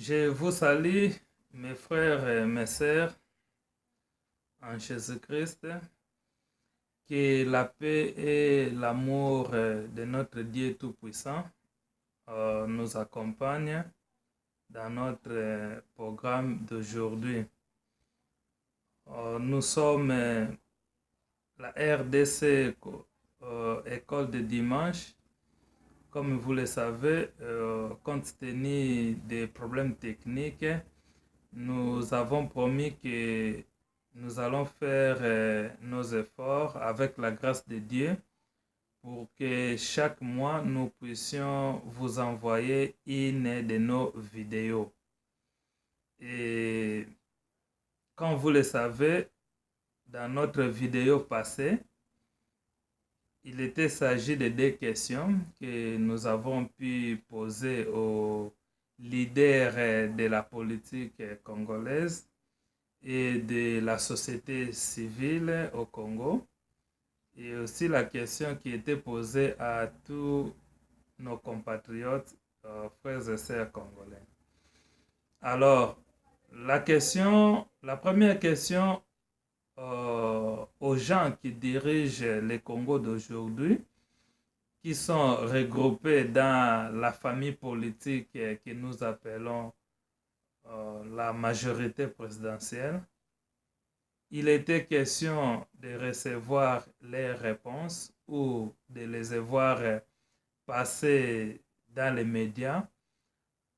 Je vous salue, mes frères et mes sœurs, en Jésus-Christ. Que la paix et l'amour de notre Dieu Tout-Puissant nous accompagnent dans notre programme d'aujourd'hui. Nous sommes la RDC École de dimanche. Comme vous le savez, compte tenu des problèmes techniques, nous avons promis que nous allons faire nos efforts avec la grâce de Dieu pour que chaque mois nous puissions vous envoyer une de nos vidéos. Et comme vous le savez, dans notre vidéo passée, il était s'agit de deux questions que nous avons pu poser aux leaders de la politique congolaise et de la société civile au Congo, et aussi la question qui était posée à tous nos compatriotes, frères et sœurs congolais. Alors, la première question aux gens qui dirigent le Congo d'aujourd'hui, qui sont regroupés dans la famille politique que nous appelons la majorité présidentielle. Il était question de recevoir les réponses ou de les voir passer dans les médias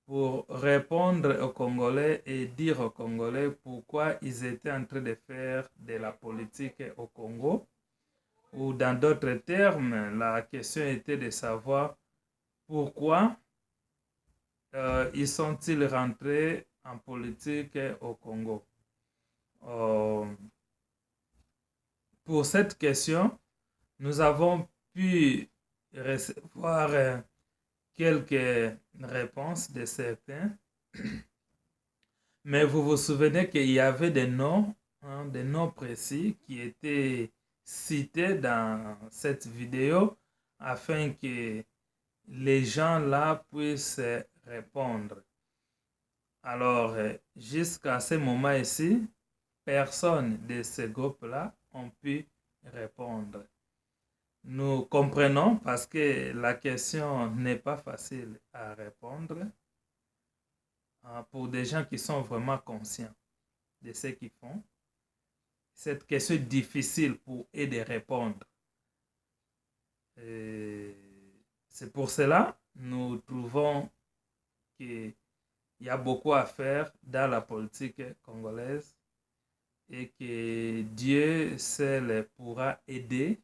pour répondre aux Congolais et dire aux Congolais pourquoi ils étaient en train de faire de la politique au Congo. Ou dans d'autres termes, la question était de savoir pourquoi ils sont-ils rentrés en politique au Congo. Pour cette question, nous avons pu recevoir quelques réponses de certains, mais vous vous souvenez qu'il y avait des noms précis qui étaient cités dans cette vidéo afin que les gens là puissent répondre. Alors, jusqu'à ce moment ici, personne de ce groupe-là ont pu répondre. Nous comprenons parce que la question n'est pas facile à répondre pour des gens qui sont vraiment conscients de ce qu'ils font. Cette question est difficile pour eux de répondre. C'est pour cela que nous trouvons qu'il y a beaucoup à faire dans la politique congolaise et que Dieu seul pourra aider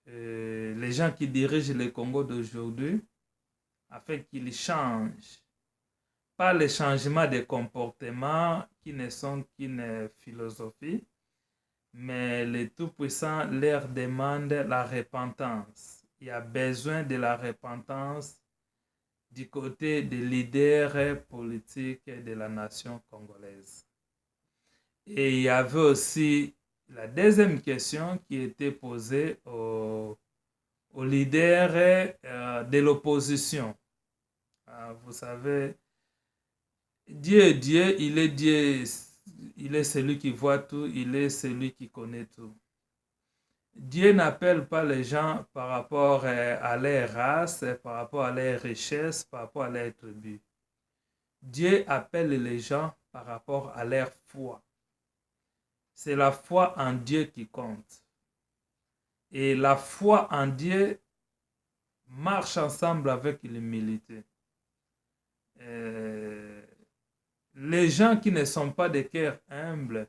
les gens qui dirigent le Congo d'aujourd'hui afin qu'ils changent. Pas les changements de comportement qui ne sont qu'une philosophie, mais le Tout-Puissant leur demande la repentance. Il y a besoin de la repentance du côté des leaders politiques de la nation congolaise. Et il y avait aussi la deuxième question qui était posée aux leaders de l'opposition. Vous savez, Dieu, il est Dieu, il est celui qui voit tout, il est celui qui connaît tout. Dieu n'appelle pas les gens par rapport à leur race, par rapport à leur richesse, par rapport à leur tribu. Dieu appelle les gens par rapport à leur foi. C'est la foi en Dieu qui compte. Et la foi en Dieu marche ensemble avec l'humilité. Les gens qui ne sont pas de cœur humble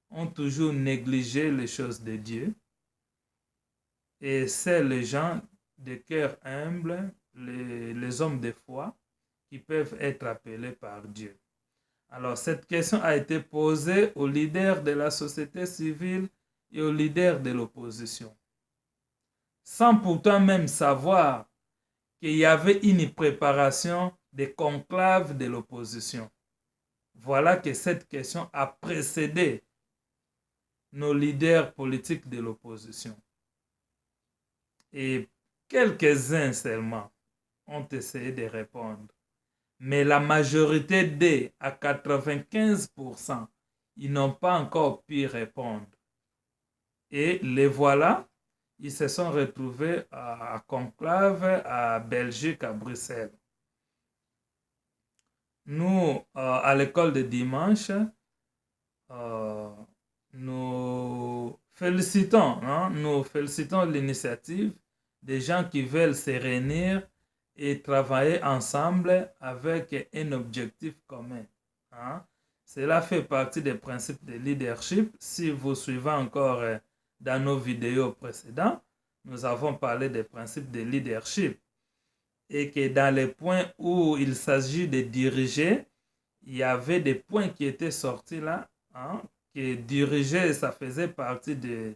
ont toujours négligé les choses de Dieu. Et c'est les gens de cœur humble, les hommes de foi, qui peuvent être appelés par Dieu. Alors, cette question a été posée aux leaders de la société civile et aux leaders de l'opposition, sans pourtant même savoir qu'il y avait une préparation des conclaves de l'opposition. Voilà que cette question a précédé nos leaders politiques de l'opposition. Et quelques-uns seulement ont essayé de répondre. Mais la majorité des, à 95%, ils n'ont pas encore pu répondre. Et les voilà, ils se sont retrouvés à conclave à Belgique, à Bruxelles. Nous, à l'école de dimanche, nous félicitons l'initiative des gens qui veulent se réunir et travailler ensemble avec un objectif commun. Hein. Cela fait partie des principes de leadership. Si vous suivez encore dans nos vidéos précédentes, nous avons parlé des principes de leadership et que dans les points où il s'agit de diriger, il y avait des points qui étaient sortis là, hein, que diriger, ça faisait partie de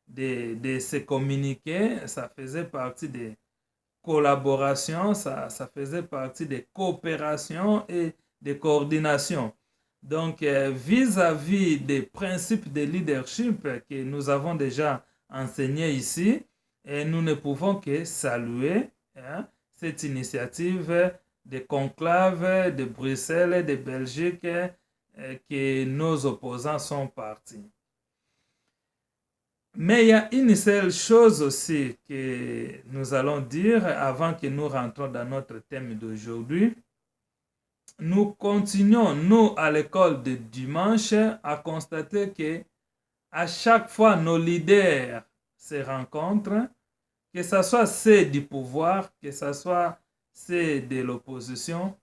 se communiquer, ça faisait partie des collaborations, ça faisait partie des coopérations et des coordinations. Donc, vis-à-vis des principes de leadership que nous avons déjà enseignés ici, et nous ne pouvons que saluer hein, cette initiative de conclave de Bruxelles et de Belgique que nos opposants sont partis. Mais il y a une seule chose aussi que nous allons dire avant que nous rentrons dans notre thème d'aujourd'hui. Nous continuons, nous, à l'école de dimanche, à constater que à chaque fois nos leaders se rencontrent, que ce soit ceux du pouvoir, que ce soit ceux de l'opposition,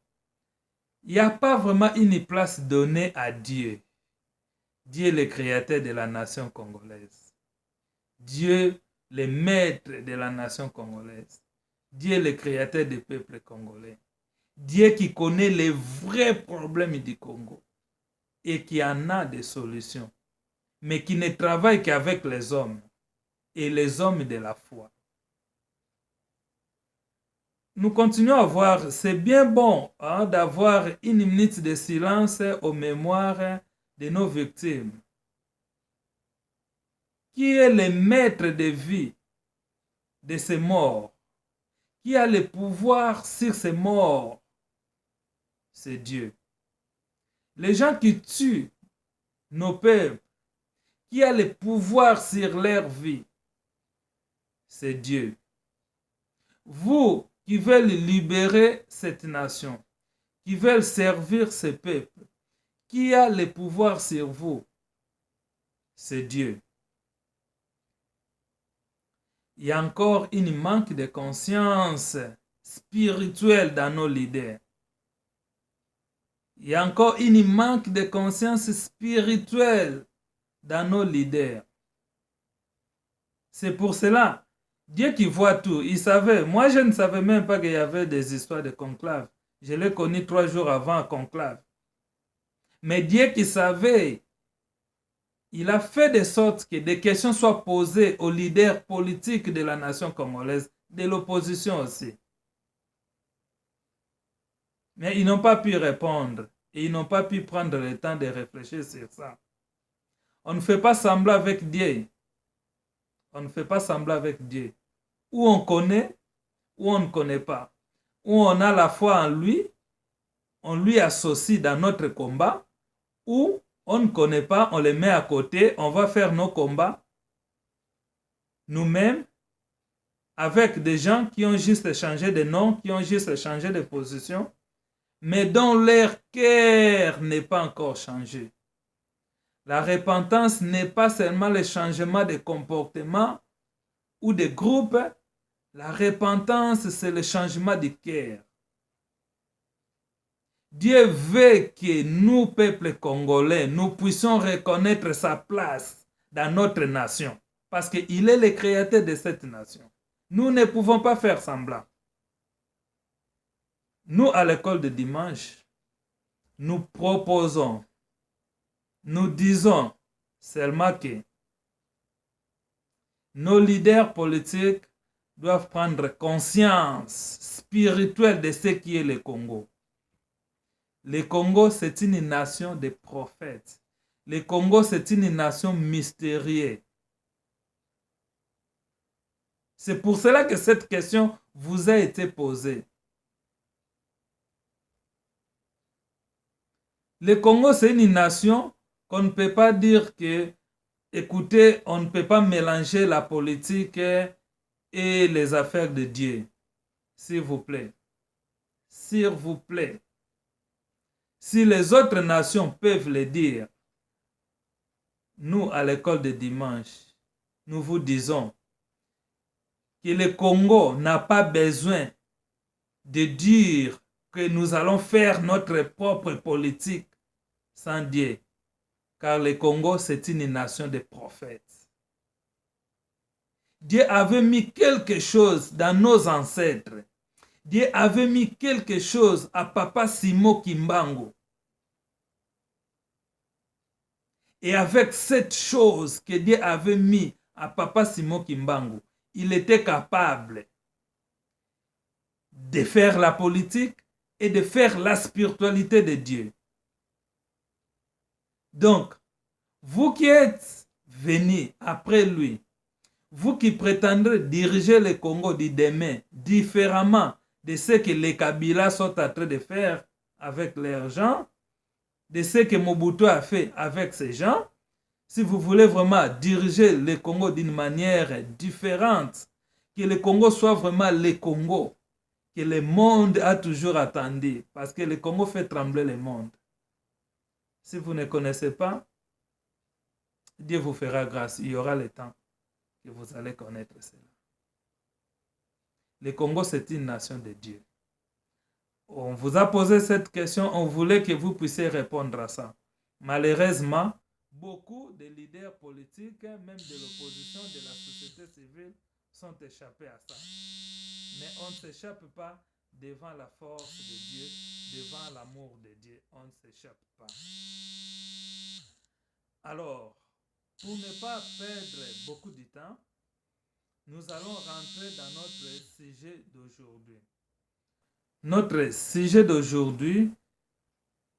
il n'y a pas vraiment une place donnée à Dieu. Dieu le créateur de la nation congolaise. Dieu le maître de la nation congolaise. Dieu le créateur du peuple congolais. Dieu qui connaît les vrais problèmes du Congo et qui en a des solutions, mais qui ne travaille qu'avec les hommes et les hommes de la foi. Nous continuons à voir, c'est bien bon hein, d'avoir une minute de silence aux mémoires de nos victimes. Qui est le maître de vie de ces morts? Qui a le pouvoir sur ces morts? C'est Dieu. Les gens qui tuent nos peuples, qui a le pouvoir sur leur vie? C'est Dieu. Vous qui veulent libérer cette nation, qui veulent servir ce peuple, qui a le pouvoir sur vous? C'est Dieu. Il y a encore un manque de conscience spirituelle dans nos leaders. Il y a encore un manque de conscience spirituelle dans nos leaders. C'est pour cela, Dieu qui voit tout, il savait. Moi, je ne savais même pas qu'il y avait des histoires de conclave. Je l'ai connu 3 jours avant un conclave. Mais Dieu qui savait, il a fait de sorte que des questions soient posées aux leaders politiques de la nation congolaise, de l'opposition aussi. Mais ils n'ont pas pu répondre et ils n'ont pas pu prendre le temps de réfléchir sur ça. On ne fait pas semblant avec Dieu. On ne fait pas semblant avec Dieu. Ou on connaît, ou on ne connaît pas. Ou on a la foi en lui, on lui associe dans notre combat, ou on ne connaît pas, on les met à côté, on va faire nos combats nous-mêmes avec des gens qui ont juste changé de nom, qui ont juste changé de position, mais dont leur cœur n'est pas encore changé. La repentance n'est pas seulement le changement de comportement ou de groupe, la repentance c'est le changement du cœur. Dieu veut que nous, peuple congolais, nous puissions reconnaître sa place dans notre nation. Parce qu'il est le créateur de cette nation. Nous ne pouvons pas faire semblant. Nous, à l'école de dimanche, nous proposons, nous disons seulement que nos leaders politiques doivent prendre conscience spirituelle de ce qui est le Congo. Le Congo, c'est une nation de prophètes. Le Congo, c'est une nation mystérieuse. C'est pour cela que cette question vous a été posée. Le Congo, c'est une nation qu'on ne peut pas dire que, écoutez, on ne peut pas mélanger la politique et les affaires de Dieu. S'il vous plaît. S'il vous plaît. Si les autres nations peuvent le dire, nous, à l'école de dimanche, nous vous disons que le Congo n'a pas besoin de dire que nous allons faire notre propre politique sans Dieu. Car le Congo, c'est une nation de prophètes. Dieu avait mis quelque chose dans nos ancêtres. Dieu avait mis quelque chose à Papa Simo Kimbangu. Et avec cette chose que Dieu avait mis à Papa Simo Kimbangu, il était capable de faire la politique et de faire la spiritualité de Dieu. Donc, vous qui êtes venus après lui, vous qui prétendrez diriger le Congo de demain différemment de ce que les Kabila sont en train de faire avec leurs gens, de ce que Mobutu a fait avec ses gens, si vous voulez vraiment diriger le Congo d'une manière différente, que le Congo soit vraiment le Congo, que le monde a toujours attendu, parce que le Congo fait trembler le monde. Si vous ne connaissez pas, Dieu vous fera grâce, il y aura le temps que vous allez connaître cela. Le Congo, c'est une nation de Dieu. On vous a posé cette question, on voulait que vous puissiez répondre à ça. Malheureusement, beaucoup de leaders politiques, même de l'opposition, de la société civile, sont échappés à ça. Mais on ne s'échappe pas devant la force de Dieu, devant l'amour de Dieu. On ne s'échappe pas. Alors, pour ne pas perdre beaucoup de temps, nous allons rentrer dans notre sujet d'aujourd'hui. Notre sujet d'aujourd'hui,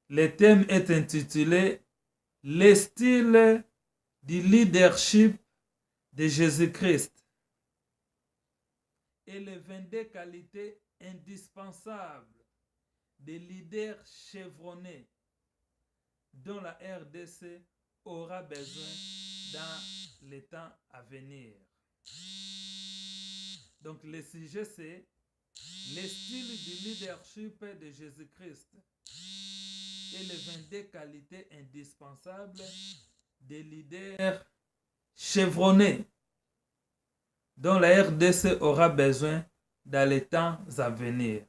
le thème est intitulé « Le style du leadership de Jésus-Christ et les 22 qualités indispensables des leaders chevronnés dont la RDC aura besoin dans les temps à venir. » Donc le sujet c'est le style du leadership de Jésus-Christ et les 22 qualités indispensables des leaders chevronnés dont la RDC aura besoin dans les temps à venir.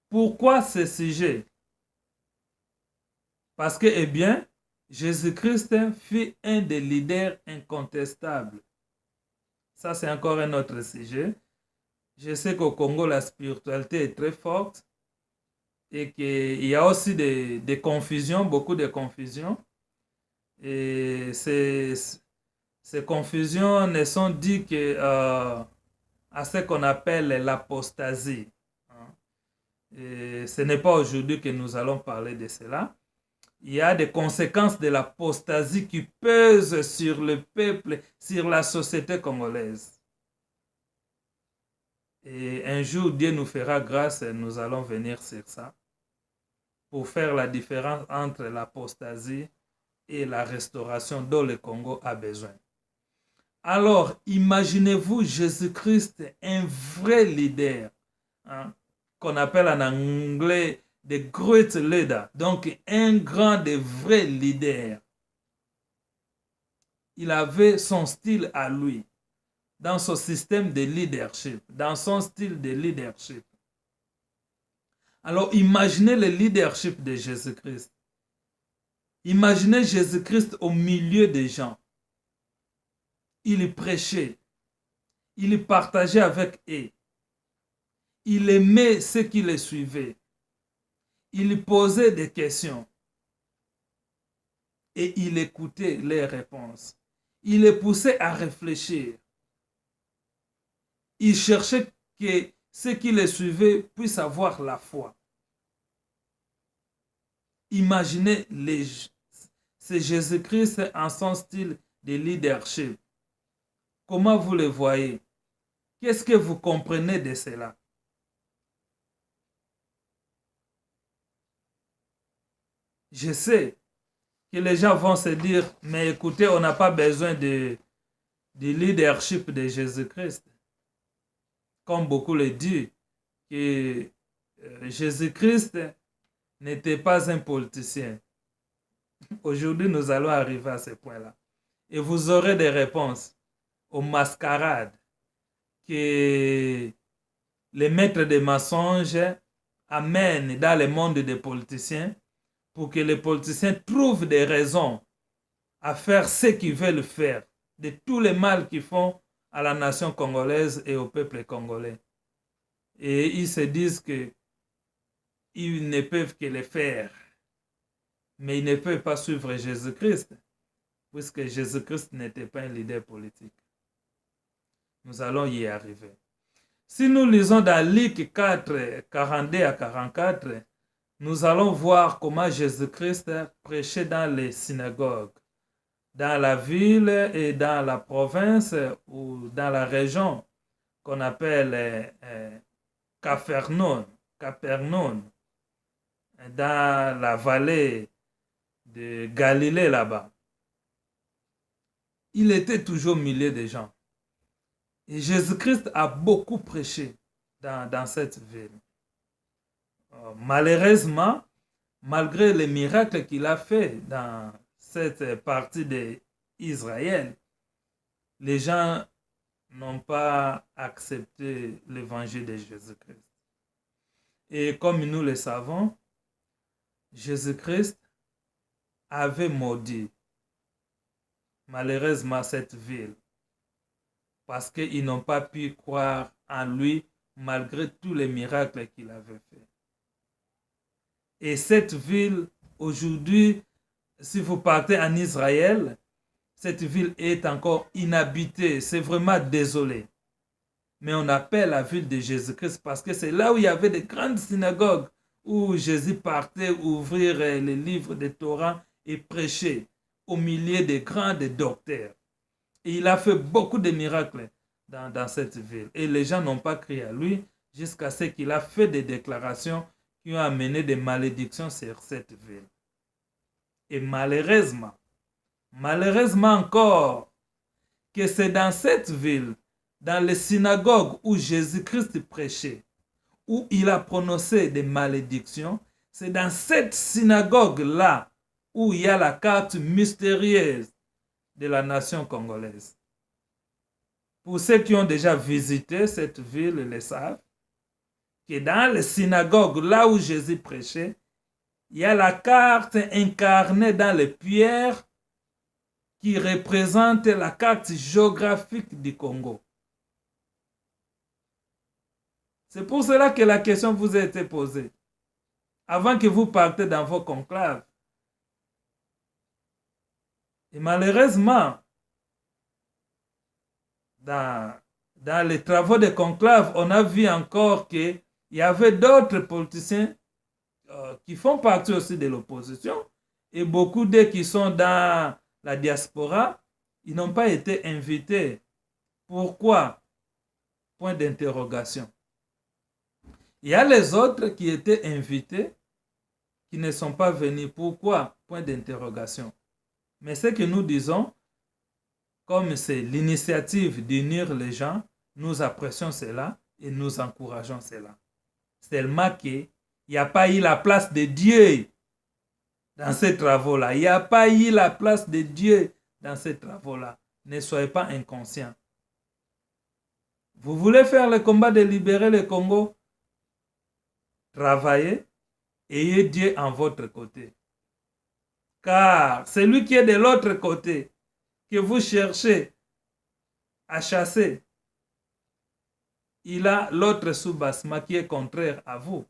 Pourquoi ce sujet? Parce que, eh bien, Jésus-Christ fut un des leaders incontestables. Ça, c'est encore un autre sujet. Je sais qu'au Congo, la spiritualité est très forte et qu'il y a aussi des confusions, beaucoup de confusions. Et ces confusions ne sont dues à ce qu'on appelle l'apostasie. Et ce n'est pas aujourd'hui que nous allons parler de cela. Il y a des conséquences de l'apostasie qui pèsent sur le peuple, sur la société congolaise. Et un jour, Dieu nous fera grâce et nous allons venir sur ça pour faire la différence entre l'apostasie et la restauration dont le Congo a besoin. Alors, imaginez-vous Jésus-Christ, un vrai leader, qu'on appelle en anglais the great leader, donc un grand de vrais leaders. Il avait son style à lui, dans son système de leadership, dans son style de leadership. Alors imaginez le leadership de Jésus-Christ. Imaginez Jésus-Christ au milieu des gens. Il prêchait, il partageait avec eux. Il aimait ceux qui le suivaient. Il posait des questions et il écoutait les réponses. Il les poussait à réfléchir. Il cherchait que ceux qui le suivaient puissent avoir la foi. Imaginez c'est Jésus-Christ en son style de leadership. Comment vous le voyez? Qu'est-ce que vous comprenez de cela? Je sais que les gens vont se dire, mais écoutez, on n'a pas besoin du leadership de Jésus-Christ. Comme beaucoup le disent, que Jésus-Christ n'était pas un politicien. Aujourd'hui, nous allons arriver à ce point-là. Et vous aurez des réponses aux mascarades que les maîtres des mensonges amènent dans le monde des politiciens pour que les politiciens trouvent des raisons à faire ce qu'ils veulent faire, de tout le mal qu'ils font à la nation congolaise et au peuple congolais. Et ils se disent qu'ils ne peuvent que le faire. Mais ils ne peuvent pas suivre Jésus-Christ, puisque Jésus-Christ n'était pas un leader politique. Nous allons y arriver. Si nous lisons dans Luc 4, 42 à 44, nous allons voir comment Jésus-Christ prêchait dans les synagogues, dans la ville et dans la province ou dans la région qu'on appelle Capernaum, dans la vallée de Galilée là-bas. Il était toujours au milieu des gens. Et Jésus-Christ a beaucoup prêché dans cette ville. Malheureusement, malgré les miracles qu'il a fait dans cette partie d'Israël, les gens n'ont pas accepté l'évangile de Jésus-Christ. Et comme nous le savons, Jésus-Christ avait maudit malheureusement cette ville parce qu'ils n'ont pas pu croire en lui malgré tous les miracles qu'il avait faits. Et cette ville, aujourd'hui, si vous partez en Israël, cette ville est encore inhabitée. C'est vraiment désolé. Mais on appelle la ville de Jésus-Christ parce que c'est là où il y avait de grandes synagogues où Jésus partait ouvrir les livres de Torah et prêcher au milieu des grands docteurs. Et il a fait beaucoup de miracles dans cette ville. Et les gens n'ont pas crié à lui jusqu'à ce qu'il a fait des déclarations qui ont amené des malédictions sur cette ville. Et malheureusement encore, que c'est dans cette ville, dans les synagogues où Jésus-Christ prêchait, où il a prononcé des malédictions, c'est dans cette synagogue-là où il y a la carte mystérieuse de la nation congolaise. Pour ceux qui ont déjà visité cette ville, ils le savent, que dans les synagogues, là où Jésus prêchait, il y a la carte incarnée dans les pierres qui représente la carte géographique du Congo. C'est pour cela que la question vous a été posée. Avant que vous partez dans vos conclaves. Et malheureusement, dans les travaux de conclave, on a vu encore qu'il y avait d'autres politiciens qui font partie aussi de l'opposition. Et beaucoup d'eux qui sont dans la diaspora, ils n'ont pas été invités. Pourquoi? Point d'interrogation. Il y a les autres qui étaient invités, qui ne sont pas venus. Pourquoi? Point d'interrogation. Mais ce que nous disons, comme c'est l'initiative d'unir les gens, nous apprécions cela et nous encourageons cela. Seulement qu'il n'y a pas eu la place de Dieu dans ces travaux-là. Il n'y a pas eu la place de Dieu dans ces travaux-là. Ne soyez pas inconscients. Vous voulez faire le combat de libérer le Congo? Travaillez, ayez Dieu en votre côté. Car celui qui est de l'autre côté, que vous cherchez à chasser, il a l'autre soubassement qui est contraire à vous,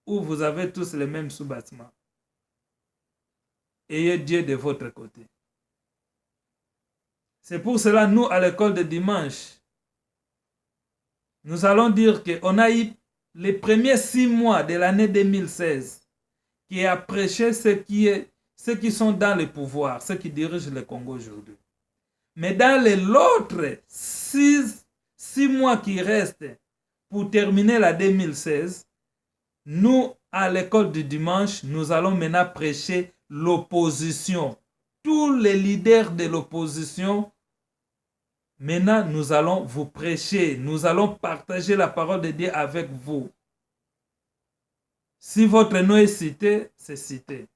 où vous avez tous les mêmes soubassements. Ayez Dieu de votre côté. C'est pour cela, nous, à l'école de dimanche, nous allons dire qu'on a eu les premiers 6 mois de l'année 2016 qui a prêché ceux qui sont dans le pouvoir, ceux qui dirigent le Congo aujourd'hui. Mais dans l'autre 6 mois qui restent pour terminer la 2016, nous, à l'école du dimanche, nous allons maintenant prêcher l'opposition. Tous les leaders de l'opposition, maintenant nous allons vous prêcher, nous allons partager la parole de Dieu avec vous. Si votre nom est cité, c'est cité.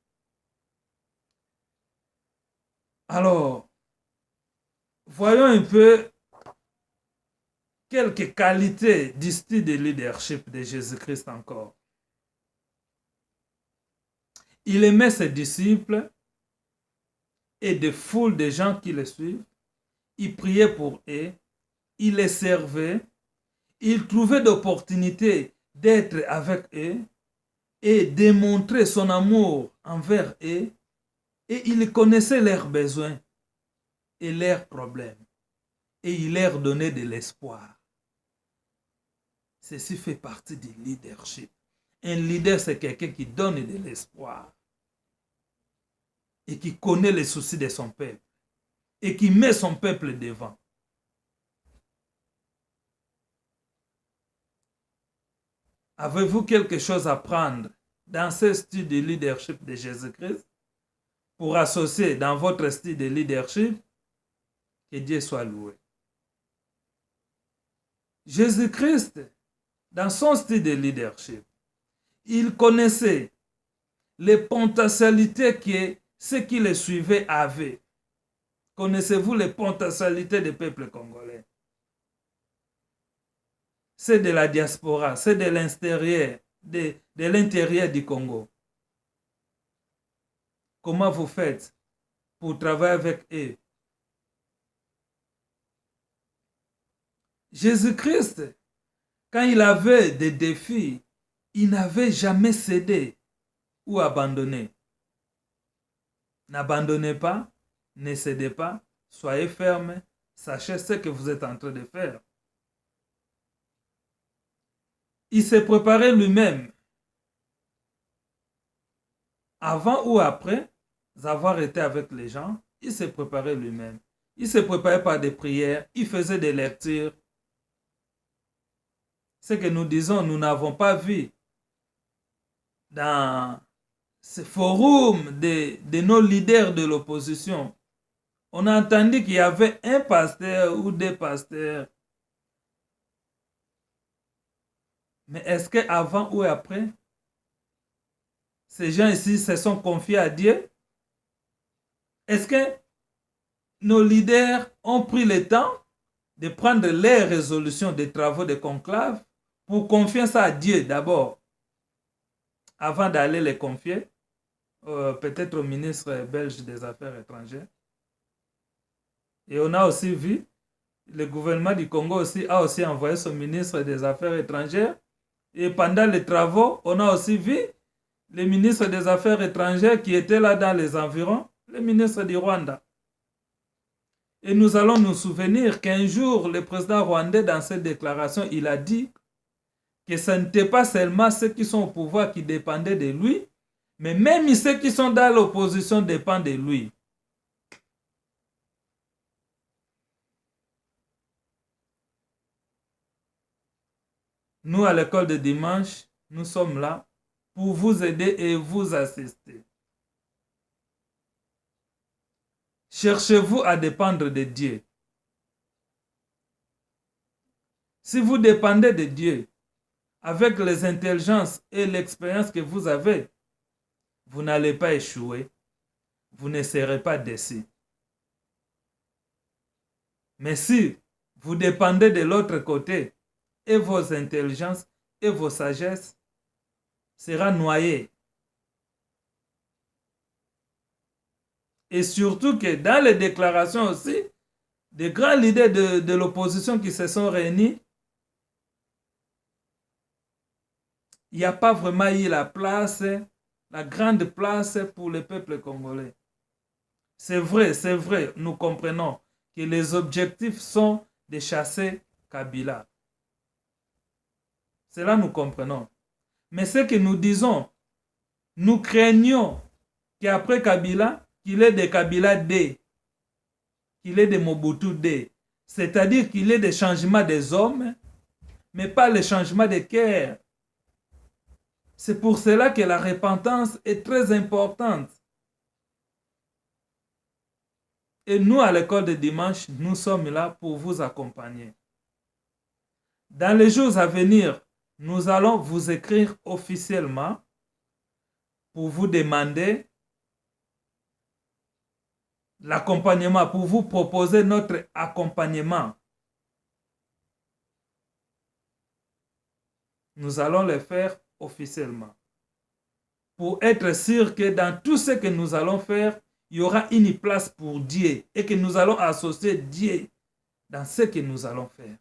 Alors, voyons un peu quelques qualités du style de leadership de Jésus-Christ encore. Il aimait ses disciples et des foules de gens qui le suivent. Il priait pour eux, il les servait, il trouvait d'opportunités d'être avec eux et démontrer son amour envers eux, et il connaissait leurs besoins et leurs problèmes, et il leur donnait de l'espoir. Ceci fait partie du leadership. Un leader, c'est quelqu'un qui donne de l'espoir et qui connaît les soucis de son peuple et qui met son peuple devant. Avez-vous quelque chose à prendre dans ce style de leadership de Jésus-Christ pour associer dans votre style de leadership? Que Dieu soit loué. Jésus-Christ, dans son style de leadership, il connaissait les potentialités que ceux qui le suivaient avaient. Connaissez-vous les potentialités du peuple congolais? C'est de la diaspora, c'est de l'extérieur, de l'intérieur du Congo. Comment vous faites pour travailler avec eux? Jésus-Christ, quand il avait des défis, il n'avait jamais cédé ou abandonné. N'abandonnez pas, ne cédez pas, soyez ferme, sachez ce que vous êtes en train de faire. Il s'est préparé lui-même, avant ou après avoir été avec les gens, il s'est préparé lui-même. Il s'est préparé par des prières, il faisait des lectures. Ce que nous disons, nous n'avons pas vu dans ce forum de nos leaders de l'opposition. On a entendu qu'il y avait un pasteur ou des pasteurs. Mais est-ce qu'avant ou après, ces gens ici se sont confiés à Dieu? Est-ce que nos leaders ont pris le temps de prendre les résolutions des travaux de conclave pour confier ça à Dieu d'abord, avant d'aller les confier peut-être au ministre belge des Affaires étrangères? Et on a aussi vu, le gouvernement du Congo aussi a aussi envoyé son ministre des Affaires étrangères. Et pendant les travaux, on a aussi vu le ministre des Affaires étrangères qui était là dans les environs, le ministre du Rwanda. Et nous allons nous souvenir qu'un jour, le président rwandais, dans cette déclaration, il a dit que ce n'était pas seulement ceux qui sont au pouvoir qui dépendaient de lui, mais même ceux qui sont dans l'opposition dépendent de lui. Nous, à l'école de dimanche, nous sommes là pour vous aider et vous assister. Cherchez-vous à dépendre de Dieu. Si vous dépendez de Dieu, avec les intelligences et l'expérience que vous avez, vous n'allez pas échouer. Vous ne serez pas déçus. Mais si vous dépendez de l'autre côté, et vos intelligences et vos sagesses seront noyées. Et surtout que dans les déclarations aussi, des grands leaders de l'opposition qui se sont réunis, il n'y a pas vraiment eu la place, la grande place pour le peuple congolais. C'est vrai, nous comprenons que les objectifs sont de chasser Kabila. Cela nous comprenons. Mais ce que nous disons, nous craignons qu'après Kabila, qu'il ait des Kabila D, qu'il ait des Mobutu D. C'est-à-dire qu'il ait des changements des hommes, mais pas les changements des cœurs. C'est pour cela que la repentance est très importante. Et nous, à l'école de dimanche, nous sommes là pour vous accompagner. Dans les jours à venir, nous allons vous écrire officiellement pour vous demander l'accompagnement, pour vous proposer notre accompagnement. Nous allons le faire officiellement. Pour être sûr que dans tout ce que nous allons faire, il y aura une place pour Dieu et que nous allons associer Dieu dans ce que nous allons faire.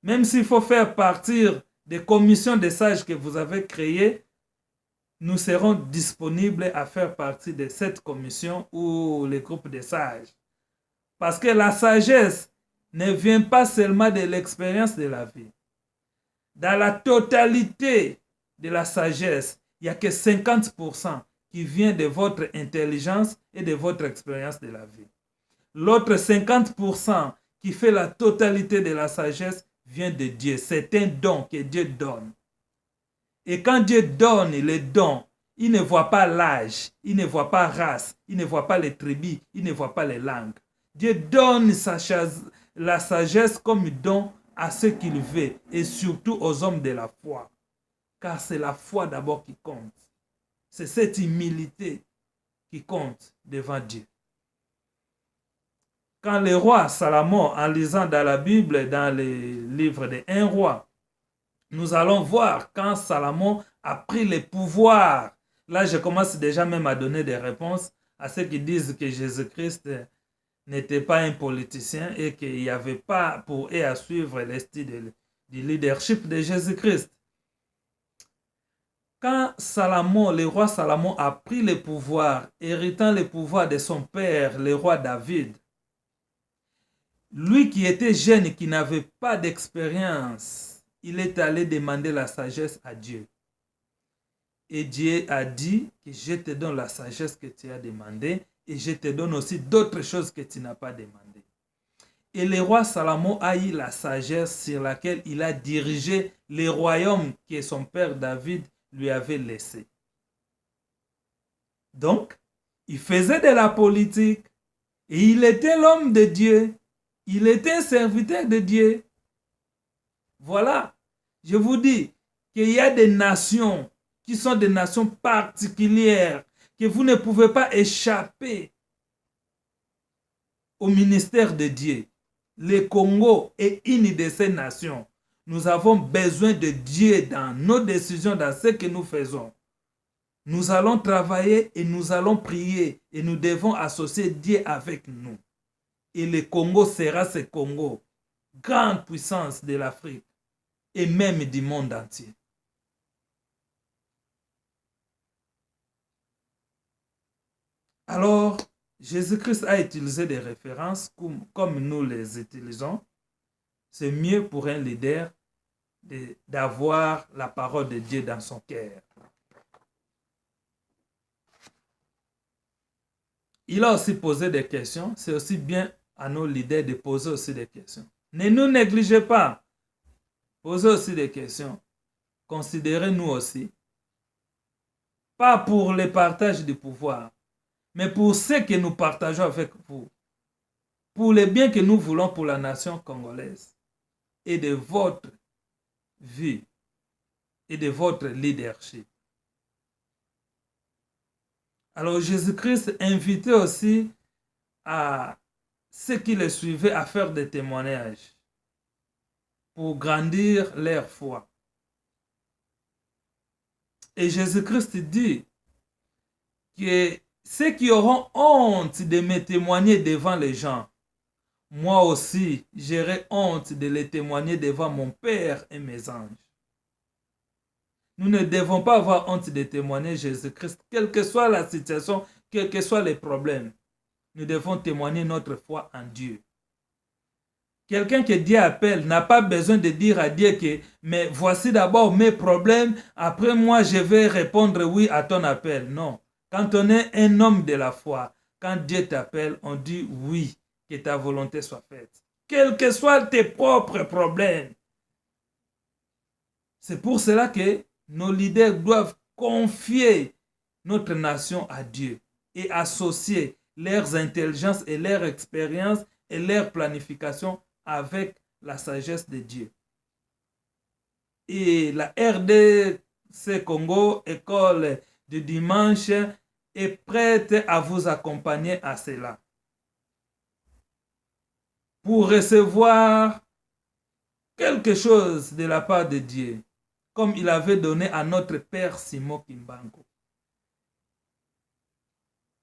Même s'il faut faire partir des commissions de sages que vous avez créées, nous serons disponibles à faire partie de cette commission ou les groupes de sages. Parce que la sagesse ne vient pas seulement de l'expérience de la vie. Dans la totalité de la sagesse, il n'y a que 50% qui vient de votre intelligence et de votre expérience de la vie. L'autre 50% qui fait la totalité de la sagesse vient de Dieu. C'est un don que Dieu donne. Et quand Dieu donne les dons, il ne voit pas l'âge, il ne voit pas race, il ne voit pas les tribus, il ne voit pas les langues. Dieu donne la sagesse comme don à ceux qu'il veut et surtout aux hommes de la foi. Car c'est la foi d'abord qui compte. C'est cette humilité qui compte devant Dieu. Quand le roi Salomon, en lisant dans la Bible, dans les livres des 1 roi, nous allons voir quand Salomon a pris le pouvoir. Là, je commence déjà même à donner des réponses à ceux qui disent que Jésus-Christ n'était pas un politicien et qu'il n'y avait pas pour eux à suivre le style du leadership de Jésus-Christ. Quand Salomon, le roi Salomon a pris le pouvoir, héritant le pouvoir de son père, le roi David, lui qui était jeune et qui n'avait pas d'expérience, il est allé demander la sagesse à Dieu. Et Dieu a dit que je te donne la sagesse que tu as demandée et je te donne aussi d'autres choses que tu n'as pas demandées. Et le roi Salomon a eu la sagesse sur laquelle il a dirigé les royaumes que son père David lui avait laissé. Donc, il faisait de la politique et il était l'homme de Dieu. Il était un serviteur de Dieu. Voilà, je vous dis qu'il y a des nations qui sont des nations particulières, que vous ne pouvez pas échapper au ministère de Dieu. Le Congo est une de ces nations. Nous avons besoin de Dieu dans nos décisions, dans ce que nous faisons. Nous allons travailler et nous allons prier et nous devons associer Dieu avec nous. Et le Congo sera ce Congo, grande puissance de l'Afrique et même du monde entier. Alors, Jésus-Christ a utilisé des références comme nous les utilisons. C'est mieux pour un leader d'avoir la parole de Dieu dans son cœur. Il a aussi posé des questions. C'est aussi bien à nos leaders de poser aussi des questions. Ne nous négligez pas. Posez aussi des questions. Considérez-nous aussi. Pas pour le partage du pouvoir, mais pour ce que nous partageons avec vous. Pour le bien que nous voulons pour la nation congolaise et de votre vie et de votre leadership. Alors Jésus-Christ invitait aussi à ceux qui le suivaient à faire des témoignages pour grandir leur foi. Et Jésus-Christ dit que ceux qui auront honte de me témoigner devant les gens, moi aussi, j'aurai honte de les témoigner devant mon Père et mes anges. Nous ne devons pas avoir honte de témoigner Jésus-Christ, quelle que soit la situation, quels que soient les problèmes. Nous devons témoigner notre foi en Dieu. Quelqu'un que Dieu appelle n'a pas besoin de dire à Dieu que mais voici d'abord mes problèmes, après moi je vais répondre oui à ton appel. Non. Quand on est un homme de la foi, quand Dieu t'appelle, on dit oui, que ta volonté soit faite. Quels que soient tes propres problèmes. C'est pour cela que nos leaders doivent confier notre nation à Dieu et associer leurs intelligences et leur expérience et leur planification avec la sagesse de Dieu. Et la RDC Congo, école du dimanche, est prête à vous accompagner à cela. Pour recevoir quelque chose de la part de Dieu, comme il avait donné à notre père Simon Kimbangu.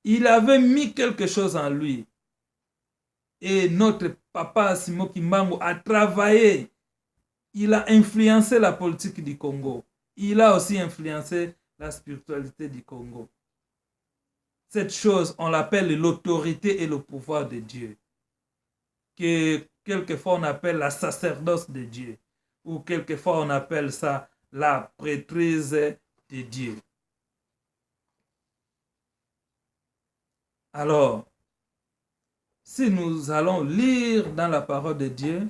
Il avait mis quelque chose en lui. Et notre papa Simon Kimbangu a travaillé. Il a influencé la politique du Congo. Il a aussi influencé la spiritualité du Congo. Cette chose, on l'appelle l'autorité et le pouvoir de Dieu. Que quelquefois on appelle la sacerdoce de Dieu. Ou quelquefois on appelle ça la prêtrise de Dieu. Alors, si nous allons lire dans la parole de Dieu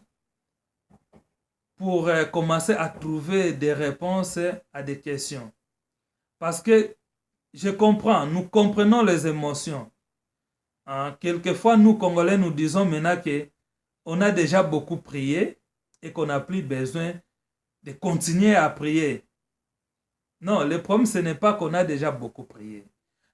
pour commencer à trouver des réponses à des questions. Parce que je comprends, nous comprenons les émotions. Quelquefois, nous, Congolais, nous disons maintenant qu'on a déjà beaucoup prié et qu'on n'a plus besoin de continuer à prier. Non, le problème, ce n'est pas qu'on a déjà beaucoup prié.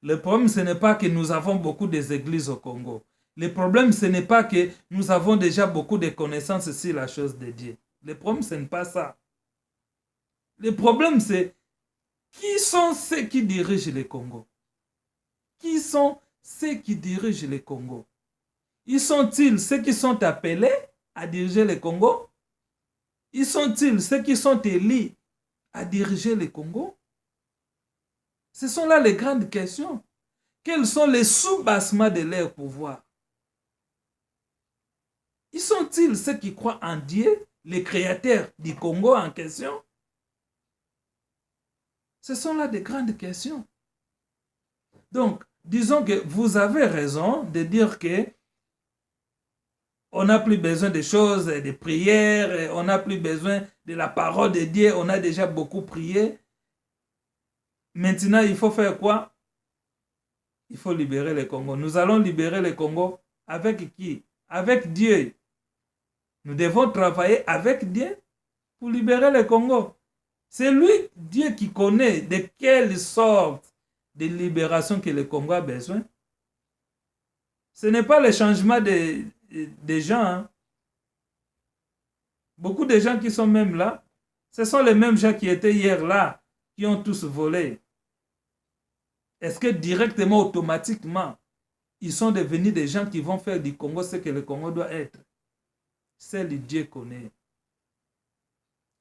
Le problème, ce n'est pas que nous avons beaucoup d'églises au Congo. Le problème, ce n'est pas que nous avons déjà beaucoup de connaissances sur la chose de Dieu. Le problème, ce n'est pas ça. Le problème, c'est qui sont ceux qui dirigent le Congo? Qui sont ceux qui dirigent le Congo? Ils sont-ils ceux qui sont appelés à diriger le Congo? Ils sont-ils ceux qui sont élus à diriger le Congo? Ce sont là les grandes questions. Quels sont les sous-bassements de leur pouvoir? Ils sont-ils ceux qui croient en Dieu, le créateur du Congo en question? Ce sont là des grandes questions. Donc, disons que vous avez raison de dire que on n'a plus besoin de choses, de prières, on n'a plus besoin de la parole de Dieu, on a déjà beaucoup prié. Maintenant, il faut faire quoi? Il faut libérer le Congo. Nous allons libérer le Congo avec qui? Avec Dieu. Nous devons travailler avec Dieu pour libérer le Congo. C'est lui, Dieu, qui connaît de quelle sorte de libération que le Congo a besoin. Ce n'est pas le changement des gens. Hein. Beaucoup de gens qui sont même là, ce sont les mêmes gens qui étaient hier là, qui ont tous volé. Est-ce que directement, automatiquement, ils sont devenus des gens qui vont faire du Congo ce que le Congo doit être? Seul Dieu connaît.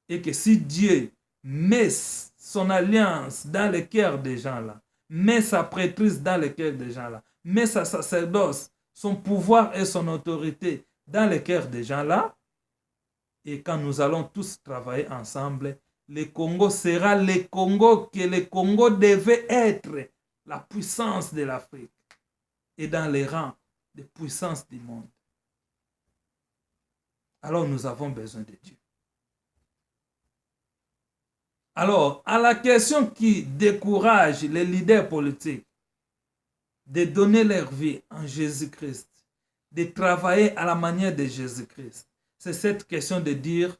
Et que si Dieu met son alliance dans le cœur des gens là, met sa prêtrise dans le cœur des gens là, met sa sacerdoce, son pouvoir et son autorité dans le cœur des gens là, et quand nous allons tous travailler ensemble, le Congo sera le Congo que le Congo devait être, la puissance de l'Afrique et dans les rangs de puissance du monde. Alors nous avons besoin de Dieu. Alors, à la question qui décourage les leaders politiques de donner leur vie en Jésus-Christ, de travailler à la manière de Jésus-Christ, c'est cette question de dire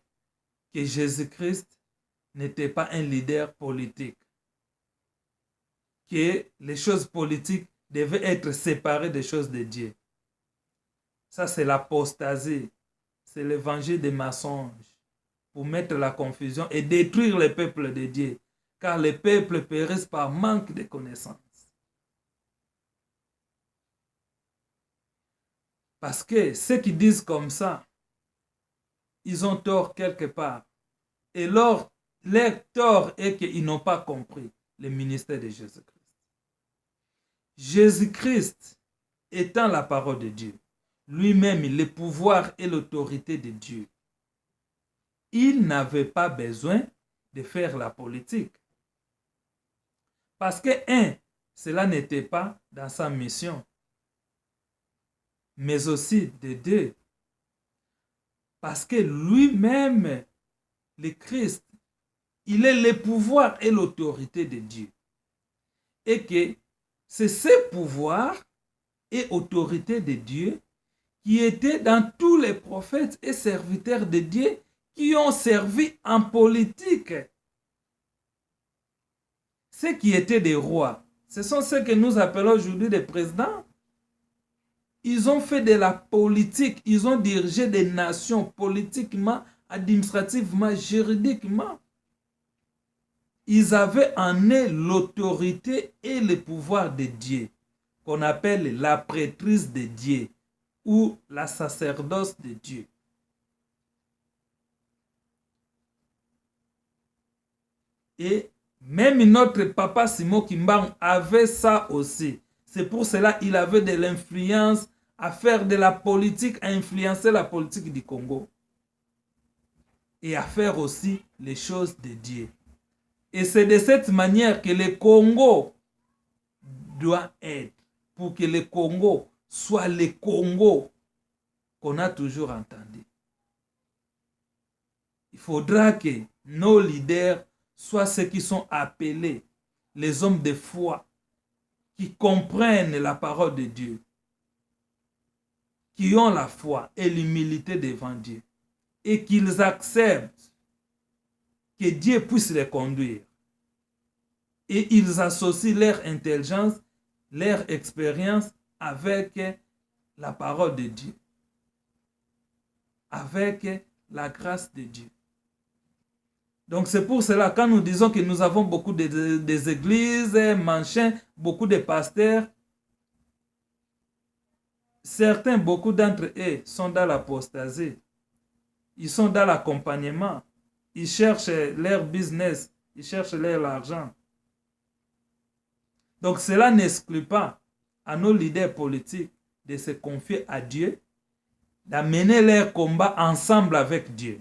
que Jésus-Christ n'était pas un leader politique, que les choses politiques devaient être séparées des choses de Dieu. Ça, c'est l'apostasie, c'est l'évangile des mensonges pour mettre la confusion et détruire le peuple de Dieu, car les peuples périssent par manque de connaissances. Parce que ceux qui disent comme ça, ils ont tort quelque part. Et leur tort est qu'ils n'ont pas compris le ministère de Jésus-Christ. Jésus-Christ étant la parole de Dieu, lui-même le pouvoir et l'autorité de Dieu, il n'avait pas besoin de faire la politique. Parce que, cela n'était pas dans sa mission. Mais aussi de deux. Parce que lui-même, le Christ, il est le pouvoir et l'autorité de Dieu. Et que c'est ce pouvoir et autorité de Dieu qui étaient dans tous les prophètes et serviteurs de Dieu qui ont servi en politique. Ceux qui étaient des rois, ce sont ceux que nous appelons aujourd'hui des présidents. Ils ont fait de la politique, ils ont dirigé des nations politiquement, administrativement, juridiquement. Ils avaient en eux l'autorité et le pouvoir de Dieu, qu'on appelle la prêtrise de Dieu ou la sacerdoce de Dieu. Et même notre papa Simon Kimbangu avait ça aussi. C'est pour cela qu'il avait de l'influence à faire de la politique, à influencer la politique du Congo. Et à faire aussi les choses de Dieu. Et c'est de cette manière que le Congo doit être. Pour que le Congo soit le Congo qu'on a toujours entendu. Il faudra que nos leaders soient ceux qui sont appelés, les hommes de foi, qui comprennent la parole de Dieu, qui ont la foi et l'humilité devant Dieu, et qu'ils acceptent que Dieu puisse les conduire. Et ils associent leur intelligence, leur expérience avec la parole de Dieu, avec la grâce de Dieu. Donc c'est pour cela, quand nous disons que nous avons beaucoup des églises, machin, beaucoup de pasteurs, certains, beaucoup d'entre eux sont dans l'apostasie. Ils sont dans l'accompagnement. Ils cherchent leur business. Ils cherchent leur argent. Donc cela n'exclut pas à nos leaders politiques de se confier à Dieu, d'amener leur combat ensemble avec Dieu.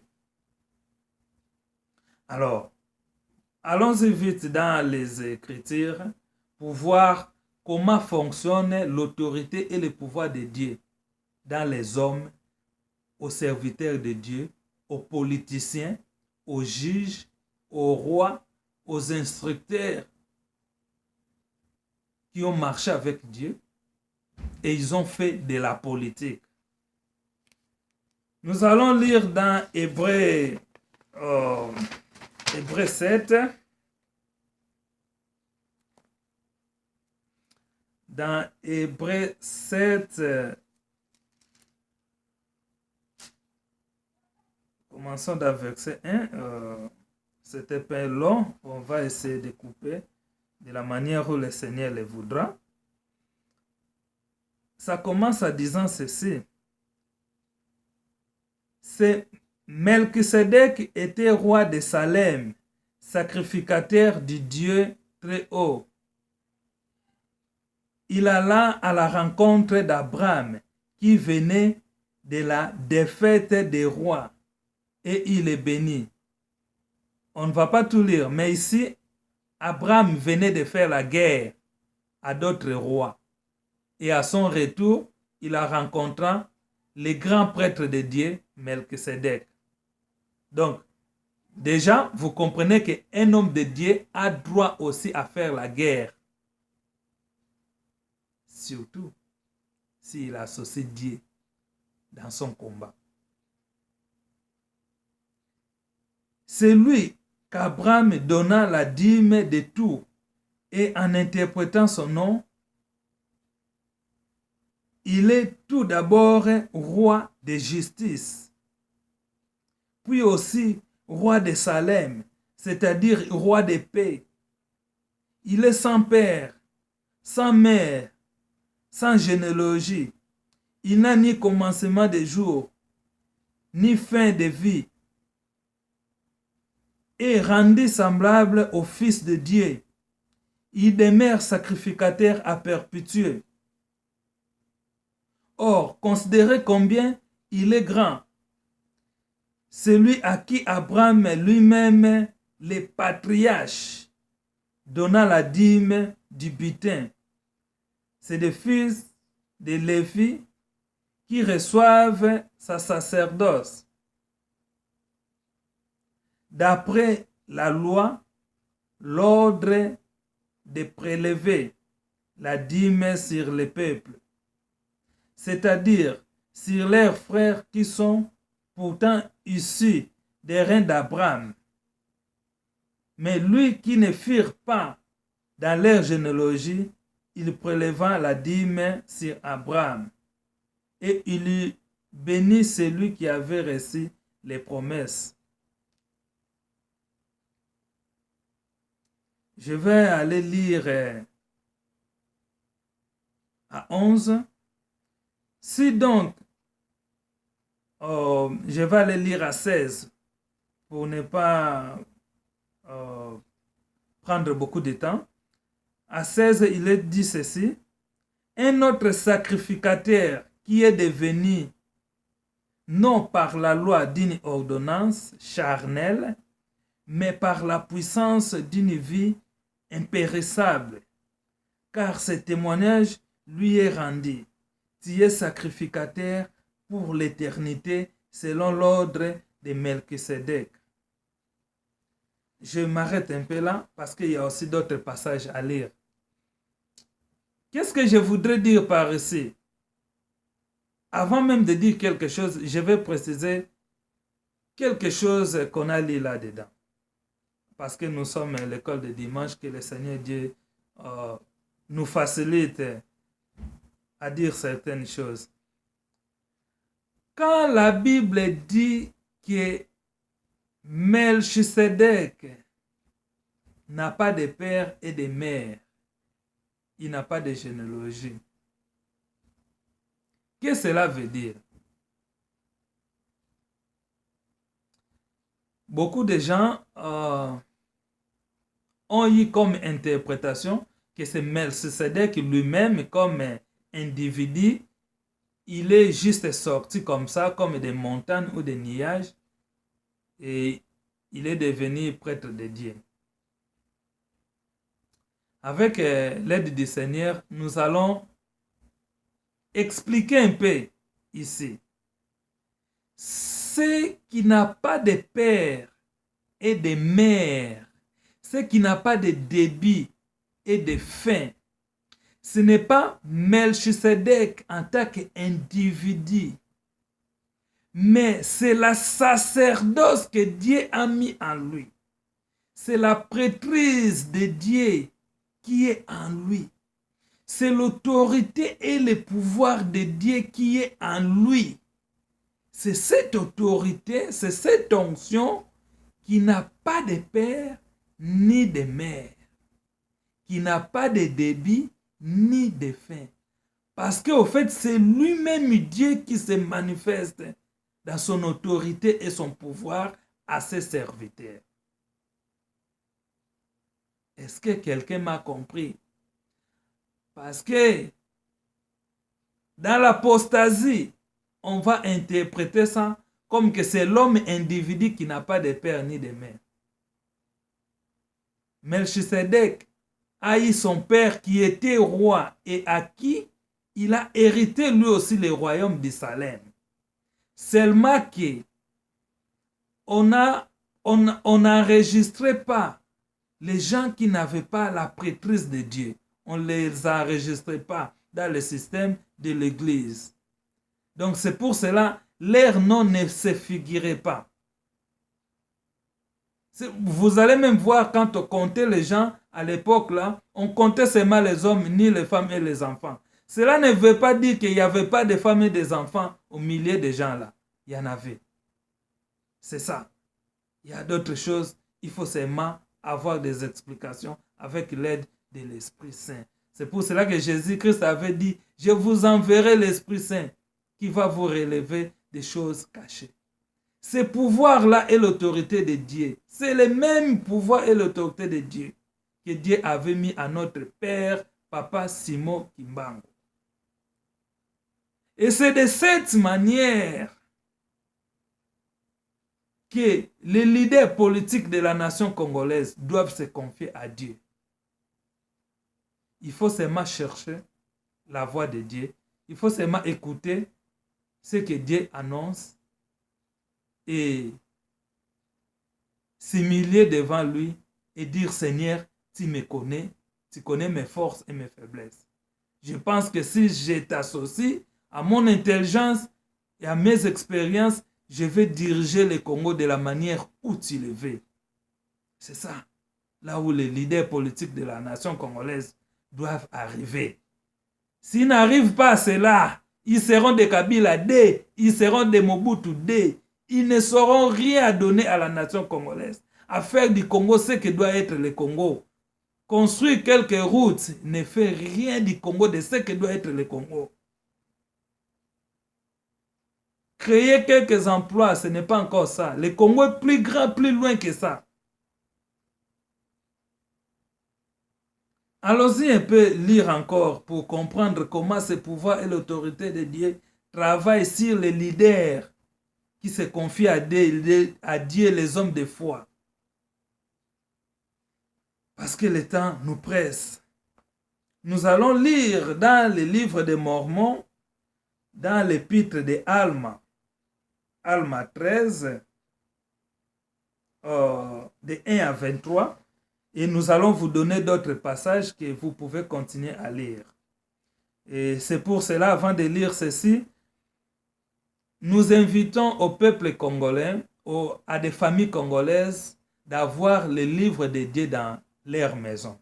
Alors, allons-y vite dans les Écritures pour voir comment fonctionne l'autorité et le pouvoir de Dieu dans les hommes, aux serviteurs de Dieu, aux politiciens, aux juges, aux rois, aux instructeurs qui ont marché avec Dieu et ils ont fait de la politique. Nous allons lire dans Hébreux 7. Dans Hébreux 7, commençons dans verset 1. C'était pas long, on va essayer de couper de la manière où le Seigneur le voudra. Ça commence en disant ceci. C'est Melchisedec était roi de Salem, sacrificateur du Dieu très haut. Il alla à la rencontre d'Abraham, qui venait de la défaite des rois, et il est béni. On ne va pas tout lire, mais ici, Abraham venait de faire la guerre à d'autres rois. Et à son retour, il a rencontré le grand prêtre de Dieu, Melchisedec. Donc, déjà, vous comprenez qu'un homme de Dieu a droit aussi à faire la guerre. Surtout s'il associe Dieu dans son combat. C'est lui qu'Abraham donna la dîme de tout, et en interprétant son nom, il est tout d'abord roi de justice, puis aussi roi de Salem, c'est-à-dire roi de paix. Il est sans père, sans mère, sans généalogie. Il n'a ni commencement de jour, ni fin de vie. Et rendu semblable au Fils de Dieu, il demeure sacrificateur à perpétuer. Or, considérez combien il est grand. Celui à qui Abraham lui-même, les patriarches, donna la dîme du butin. C'est des fils de Lévi qui reçoivent sa sacerdoce. D'après la loi l'ordre de prélever la dîme sur le peuple, c'est-à-dire sur leurs frères qui sont pourtant issus des reins d'Abraham. Mais lui qui ne furent pas dans leur généalogie, il préleva la dîme sur Abraham et il eut béni celui qui avait reçu les promesses. Je vais aller lire à 11. Si donc, je vais aller lire à 16 pour ne pas prendre beaucoup de temps. À 16, il est dit ceci. Un autre sacrificateur qui est devenu, non par la loi d'une ordonnance charnelle, mais par la puissance d'une vie impérissable, car ce témoignage lui est rendu. Tu es sacrificateur pour l'éternité selon l'ordre de Melchisédek. Je m'arrête un peu là parce qu'il y a aussi d'autres passages à lire. Qu'est-ce que je voudrais dire par ici? Avant même de dire quelque chose, je vais préciser quelque chose qu'on a lu là-dedans. Parce que nous sommes à l'école de dimanche, que le Seigneur Dieu nous facilite à dire certaines choses. Quand la Bible dit que Melchisédek n'a pas de père et de mère, il n'a pas de généalogie. Qu'est-ce que cela veut dire? Beaucoup de gens ont eu comme interprétation que c'est Melchisédek lui-même comme individu, il est juste sorti comme ça, comme des montagnes ou des nuages, et il est devenu prêtre de Dieu. Avec l'aide du Seigneur, nous allons expliquer un peu ici. Ce qui n'a pas de père et de mère, ce qui n'a pas de début et de fin, ce n'est pas Melchisédek en tant qu'individu, mais c'est la sacerdoce que Dieu a mis en lui. C'est la prêtrise de Dieu qui est en lui. C'est l'autorité et le pouvoir de Dieu qui est en lui. C'est cette autorité, c'est cette onction qui n'a pas de père ni de mère, qui n'a pas de début ni de fin. Parce qu'au fait, c'est lui-même Dieu qui se manifeste dans son autorité et son pouvoir à ses serviteurs. Est-ce que quelqu'un m'a compris? Parce que dans l'apostasie, on va interpréter ça comme que c'est l'homme individu qui n'a pas de père ni de mère. Melchisédek a eu son père qui était roi et à qui il a hérité lui aussi le royaume de Salem. Seulement que on n'enregistrait pas les gens qui n'avaient pas la prêtrise de Dieu. On ne les enregistrait pas dans le système de l'Église. Donc c'est pour cela leur nom ne se figurait pas. Vous allez même voir quand on comptait les gens à l'époque là, on comptait seulement les hommes, ni les femmes et les enfants. Cela ne veut pas dire qu'il n'y avait pas de femmes et des enfants au milieu des gens là. Il y en avait. C'est ça. Il y a d'autres choses. Il faut seulement avoir des explications avec l'aide de l'Esprit Saint. C'est pour cela que Jésus-Christ avait dit, je vous enverrai l'Esprit Saint qui va vous relever des choses cachées. Ce pouvoir-là est l'autorité de Dieu. C'est le même pouvoir et l'autorité de Dieu que Dieu avait mis à notre Père, Papa Simon Kimbangu. Et c'est de cette manière que les leaders politiques de la nation congolaise doivent se confier à Dieu. Il faut seulement chercher la voix de Dieu. Il faut seulement écouter ce que Dieu annonce et s'humilier devant lui et dire, Seigneur, tu me connais, tu connais mes forces et mes faiblesses. Je pense que si je t'associe à mon intelligence et à mes expériences, je vais diriger le Congo de la manière où tu le veux. C'est ça, là où les leaders politiques de la nation congolaise doivent arriver. S'ils n'arrivent pas à cela, ils seront des Kabila D, ils seront des Mobutu D. Ils ne sauront rien donner à la nation congolaise. À faire du Congo ce que doit être le Congo. Construire quelques routes ne fait rien du Congo de ce que doit être le Congo. Créer quelques emplois, ce n'est pas encore ça. Le Congo est plus grand, plus loin que ça. Allons-y un peu lire encore pour comprendre comment ce pouvoir et l'autorité de Dieu travaillent sur les leaders qui se confient à Dieu, les hommes de foi. Parce que le temps nous presse. Nous allons lire dans le livre des Mormons, dans l'épître de Alma, Alma 13, de 1 à 23, et nous allons vous donner d'autres passages que vous pouvez continuer à lire. Et c'est pour cela, avant de lire ceci, nous invitons au peuple congolais, à des familles congolaises, d'avoir le livre de Dieu dans leur maison.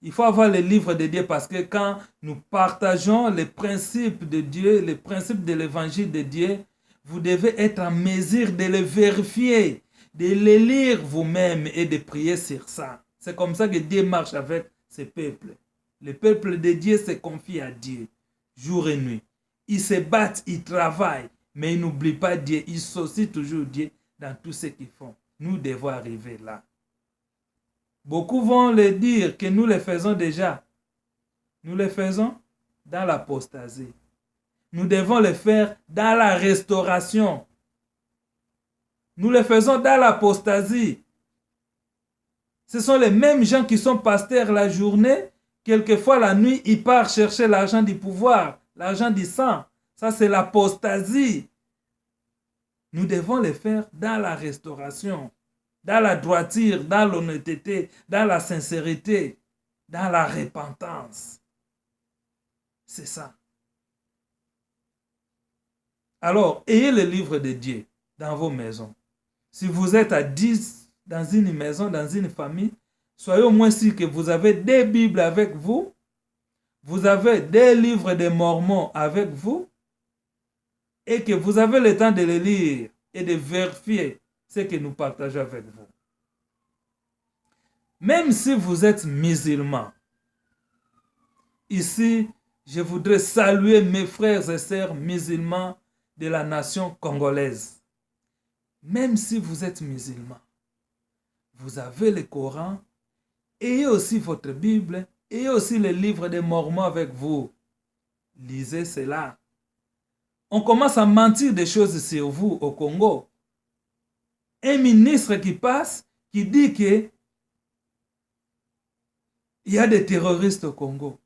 Il faut avoir le livre de Dieu parce que quand nous partageons les principes de Dieu, les principes de l'évangile de Dieu, vous devez être en mesure de les vérifier, de les lire vous-même et de prier sur ça. C'est comme ça que Dieu marche avec ses peuples. Le peuple de Dieu se confie à Dieu, jour et nuit. Ils se battent, ils travaillent, mais ils n'oublient pas Dieu. Ils associent toujours Dieu dans tout ce qu'ils font. Nous devons arriver là. Beaucoup vont le dire que nous le faisons déjà. Nous le faisons dans l'apostasie. Nous devons le faire dans la restauration. Nous le faisons dans l'apostasie. Ce sont les mêmes gens qui sont pasteurs la journée. Quelquefois la nuit, ils partent chercher l'argent du pouvoir, l'argent du sang. Ça, c'est l'apostasie. Nous devons le faire dans la restauration, dans la droiture, dans l'honnêteté, dans la sincérité, dans la repentance. C'est ça. Alors, ayez le livre de Dieu dans vos maisons. Si vous êtes à 10 dans une maison, dans une famille, soyez au moins sûr que vous avez des Bibles avec vous, vous avez des livres de Mormons avec vous, et que vous avez le temps de les lire et de vérifier ce que nous partageons avec vous. Même si vous êtes musulman, ici, je voudrais saluer mes frères et sœurs musulmans de la nation congolaise. Même si vous êtes musulman, vous avez le Coran, ayez aussi votre Bible, ayez aussi le livre des Mormons avec vous. Lisez cela. On commence à mentir des choses sur vous au Congo. Un ministre qui passe, qui dit que il y a des terroristes au Congo.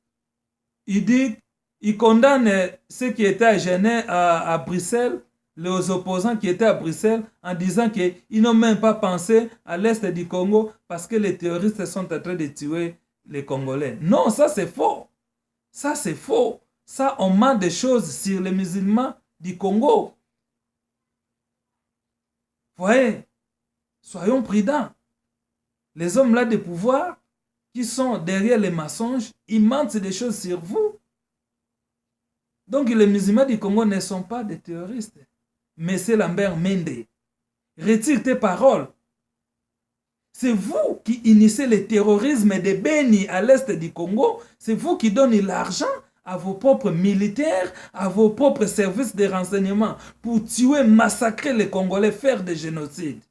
Il condamne ceux qui étaient à Genève, à Bruxelles, les opposants qui étaient à Bruxelles, en disant qu'ils n'ont même pas pensé à l'est du Congo parce que les terroristes sont en train de tuer les Congolais. Non, ça c'est faux. Ça c'est faux. Ça, on ment des choses sur les musulmans du Congo. Voyez, soyons prudents. Les hommes là de pouvoir qui sont derrière les mensonges, ils mentent des choses sur vous. Donc les musulmans du Congo ne sont pas des terroristes. Monsieur Lambert Mende, retire tes paroles. C'est vous qui initiez le terrorisme de Beni à l'est du Congo. C'est vous qui donnez l'argent à vos propres militaires, à vos propres services de renseignement pour tuer, massacrer les Congolais, faire des génocides.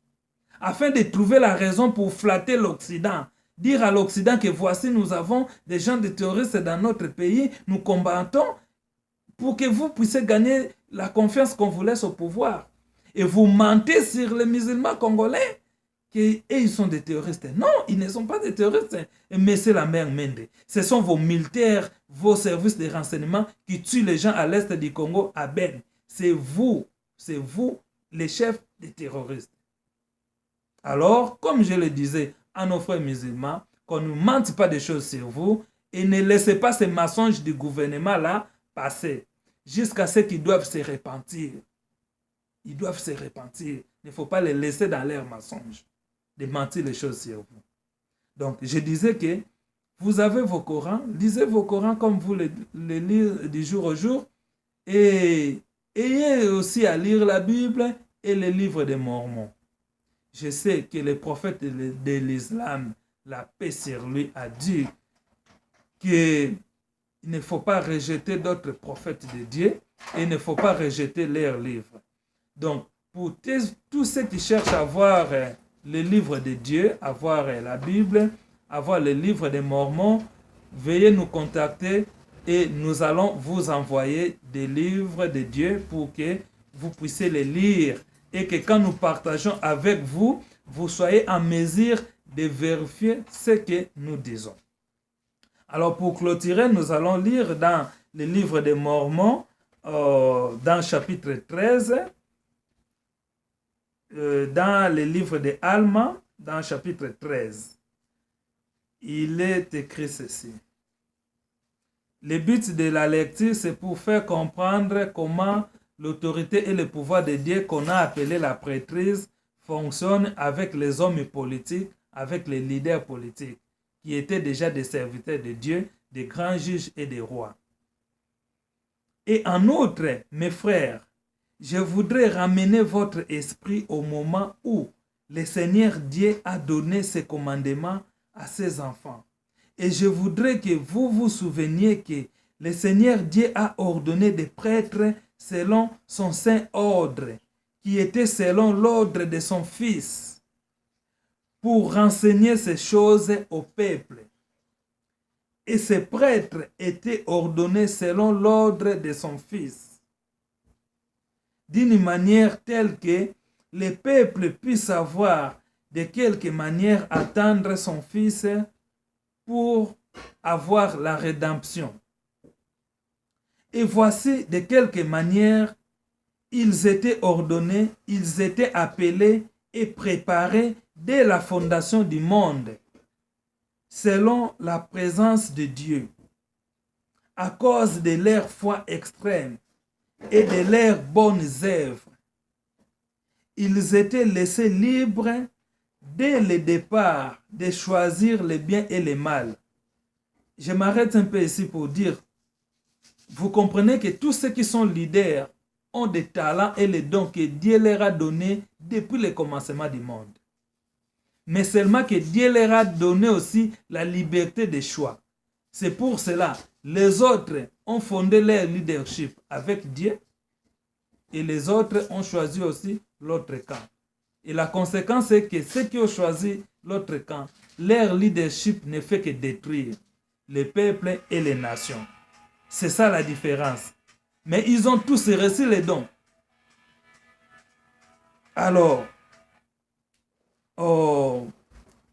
Afin de trouver la raison pour flatter l'Occident. Dire à l'Occident que voici, nous avons des gens de terroristes dans notre pays, nous combattons pour que vous puissiez gagner la confiance qu'on vous laisse au pouvoir. Et vous mentez sur les musulmans congolais qu'ils sont des terroristes. Non, ils ne sont pas des terroristes. Mais c'est la mère Mende. Ce sont vos militaires, vos services de renseignement qui tuent les gens à l'est du Congo, à Ben. C'est vous les chefs des terroristes. Alors, comme je le disais à nos frères musulmans, qu'on ne mente pas des choses sur vous et ne laissez pas ces mensonges du gouvernement-là passer jusqu'à ce qu'ils doivent se repentir. Ils doivent se repentir. Il ne faut pas les laisser dans leurs mensonges, de mentir les choses sur vous. Donc, je disais que vous avez vos Corans, lisez vos Corans comme vous les lisez du jour au jour et ayez aussi à lire la Bible et les livres des Mormons. Je sais que le prophète de l'islam, la paix sur lui, a dit qu'il ne faut pas rejeter d'autres prophètes de Dieu et il ne faut pas rejeter leurs livres. Donc, pour tous ceux qui cherchent à voir les livres de Dieu, à voir la Bible, à voir les livres des Mormons, veuillez nous contacter et nous allons vous envoyer des livres de Dieu pour que vous puissiez les lire et que quand nous partageons avec vous, vous soyez en mesure de vérifier ce que nous disons. Alors pour clôturer, nous allons lire dans le livre des Mormons, dans chapitre 13, dans le livre de Alma, dans chapitre 13. Il est écrit ceci. Le but de la lecture, c'est pour faire comprendre comment l'autorité et le pouvoir de Dieu qu'on a appelé la prêtrise fonctionnent avec les hommes politiques, avec les leaders politiques, qui étaient déjà des serviteurs de Dieu, des grands juges et des rois. Et en outre, mes frères, je voudrais ramener votre esprit au moment où le Seigneur Dieu a donné ses commandements à ses enfants. Et je voudrais que vous vous souveniez que le Seigneur Dieu a ordonné des prêtres selon son saint ordre, qui était selon l'ordre de son Fils, pour renseigner ces choses au peuple. Et ces prêtres étaient ordonnés selon l'ordre de son Fils, d'une manière telle que le peuple puisse savoir de quelque manière attendre son Fils pour avoir la rédemption. Et voici de quelque manière ils étaient ordonnés, ils étaient appelés et préparés dès la fondation du monde, selon la présence de Dieu, à cause de leur foi extrême et de leurs bonnes œuvres. Ils étaient laissés libres dès le départ de choisir le bien et le mal. Je m'arrête un peu ici pour dire, vous comprenez que tous ceux qui sont leaders ont des talents et les dons que Dieu leur a donnés depuis le commencement du monde. Mais seulement que Dieu leur a donné aussi la liberté de choix. C'est pour cela, les autres ont fondé leur leadership avec Dieu et les autres ont choisi aussi l'autre camp. Et la conséquence est que ceux qui ont choisi l'autre camp, leur leadership ne fait que détruire les peuples et les nations. C'est ça la différence. Mais ils ont tous reçu les dons. Alors,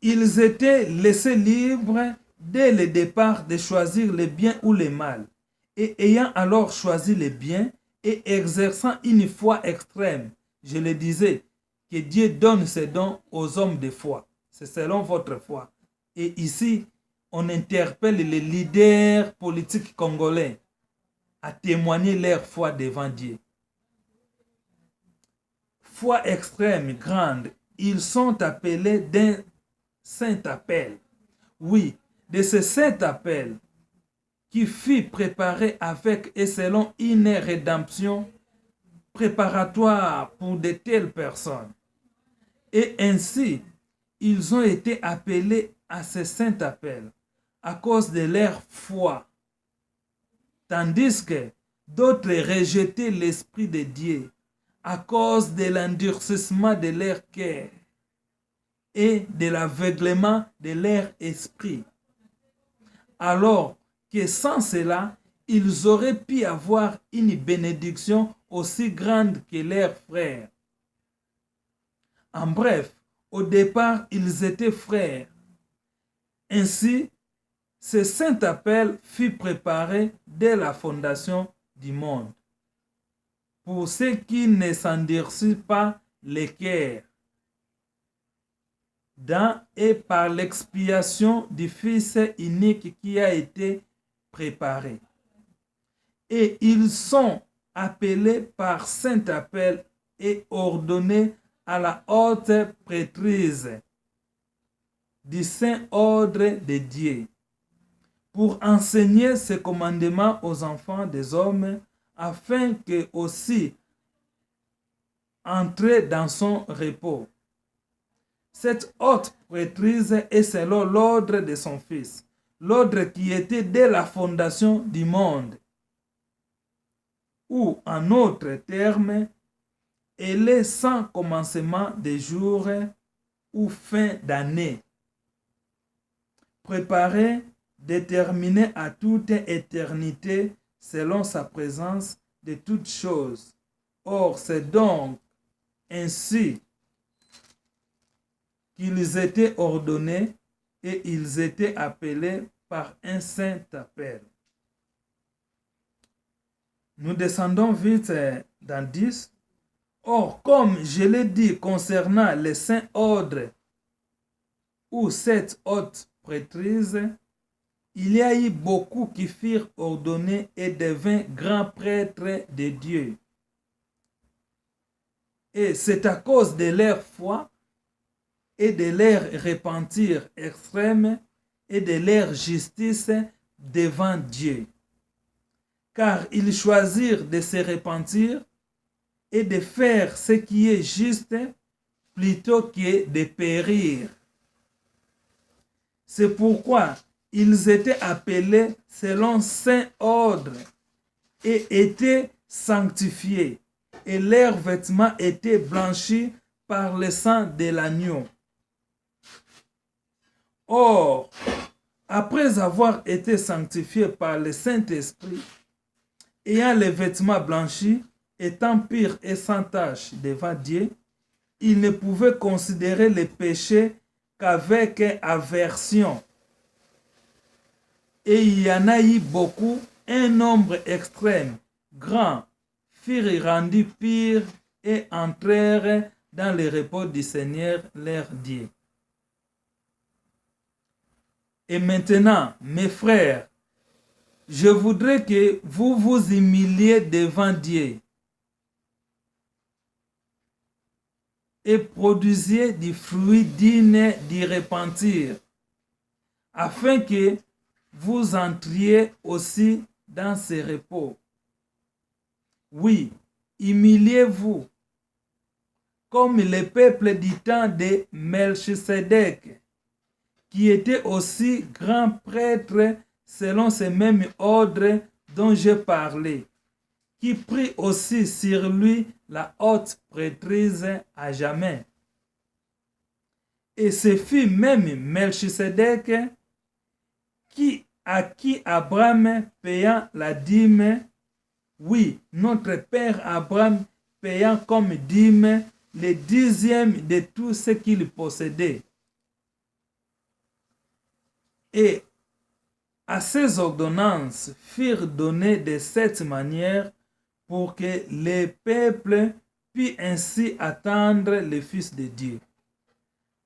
ils étaient laissés libres dès le départ de choisir le bien ou le mal. Et ayant alors choisi le bien et exerçant une foi extrême, je le disais, que Dieu donne ses dons aux hommes de foi. C'est selon votre foi. Et ici, on interpelle les leaders politiques congolais à témoigner leur foi devant Dieu. Foi extrême, grande, ils sont appelés d'un saint appel. Oui, de ce saint appel qui fut préparé avec et selon une rédemption préparatoire pour de telles personnes. Et ainsi, ils ont été appelés à ce saint appel à cause de leur foi. Tandis que d'autres rejetaient l'Esprit de Dieu à cause de l'endurcissement de leur cœur et de l'aveuglement de leur esprit. Alors que sans cela, ils auraient pu avoir une bénédiction aussi grande que leurs frères. En bref, au départ, ils étaient frères. Ainsi, ce saint appel fut préparé dès la fondation du monde. Pour ceux qui ne s'endurcissent pas les cœurs. dans et par l'expiation du Fils unique qui a été préparé. Et ils sont appelés par saint appel et ordonnés à la haute prêtrise du saint ordre de Dieu, pour enseigner ces commandements aux enfants des hommes, afin que aussi entrer dans son repos. Cette haute prêtrise est selon l'ordre de son Fils, l'ordre qui était dès la fondation du monde, ou en autres termes, elle est sans commencement des jours ou fin d'année, préparée, déterminée à toute éternité selon sa présence de toutes choses. Or, c'est donc ainsi qu'ils étaient ordonnés et ils étaient appelés par un saint appel. Nous descendons vite dans 10. Or, comme je l'ai dit concernant les saints ordres ou cette haute prêtrise, il y a eu beaucoup qui furent ordonnés et devinrent grands prêtres de Dieu. Et c'est à cause de leur foi et de leur repentir extrême et de leur justice devant Dieu. Car ils choisirent de se repentir et de faire ce qui est juste plutôt que de périr. C'est pourquoi ils étaient appelés selon saint ordre et étaient sanctifiés, et leurs vêtements étaient blanchis par le sang de l'agneau. Or, après avoir été sanctifiés par le Saint-Esprit, ayant les vêtements blanchis, étant purs et sans tache devant Dieu, ils ne pouvaient considérer les péchés qu'avec aversion. Et il y en a eu beaucoup, un nombre extrême, grand, furent rendus pires et entrèrent dans le repos du Seigneur leur Dieu. Et maintenant, mes frères, je voudrais que vous vous humiliez devant Dieu et produisiez du fruit digne d'y repentir, afin que vous entriez aussi dans ce repos. Oui, humiliez-vous, comme le peuple du temps de Melchisédek, qui était aussi grand prêtre selon ce même ordre dont j'ai parlé, qui prit aussi sur lui la haute prêtrise à jamais. Et ce fut même Melchisédek à qui Abraham payant la dîme, oui, notre père Abraham payant comme dîme le 10e de tout ce qu'il possédait. Et à ces ordonnances furent données de cette manière pour que les peuples puissent ainsi attendre le Fils de Dieu.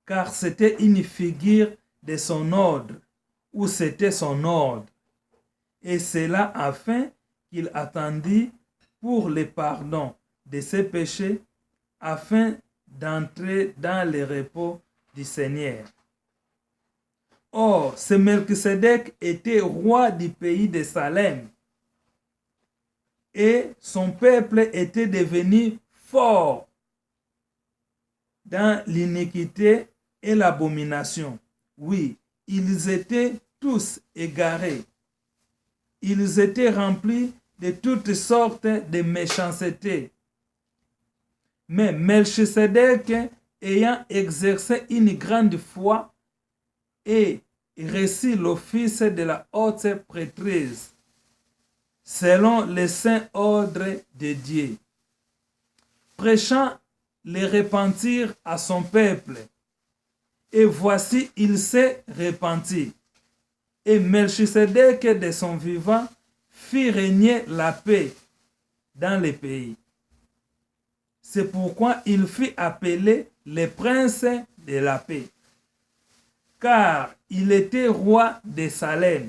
Car c'était une figure de son ordre, ou c'était son ordre. Et cela afin qu'il attendit pour le pardon de ses péchés, afin d'entrer dans le repos du Seigneur. Or, ce Melchisédek était roi du pays de Salem, et son peuple était devenu fort dans l'iniquité et l'abomination. Oui, ils étaient tous égarés. Ils étaient remplis de toutes sortes de méchanceté. Mais Melchisédek, ayant exercé une grande foi et reçut l'office de la haute prêtrise, selon le saint ordre de Dieu, prêchant le repentir à son peuple. Et voici, il s'est repenti. Et Melchisédek, de son vivant, fit régner la paix dans le pays. C'est pourquoi il fut appelé le prince de la paix. car il était roi de Salem.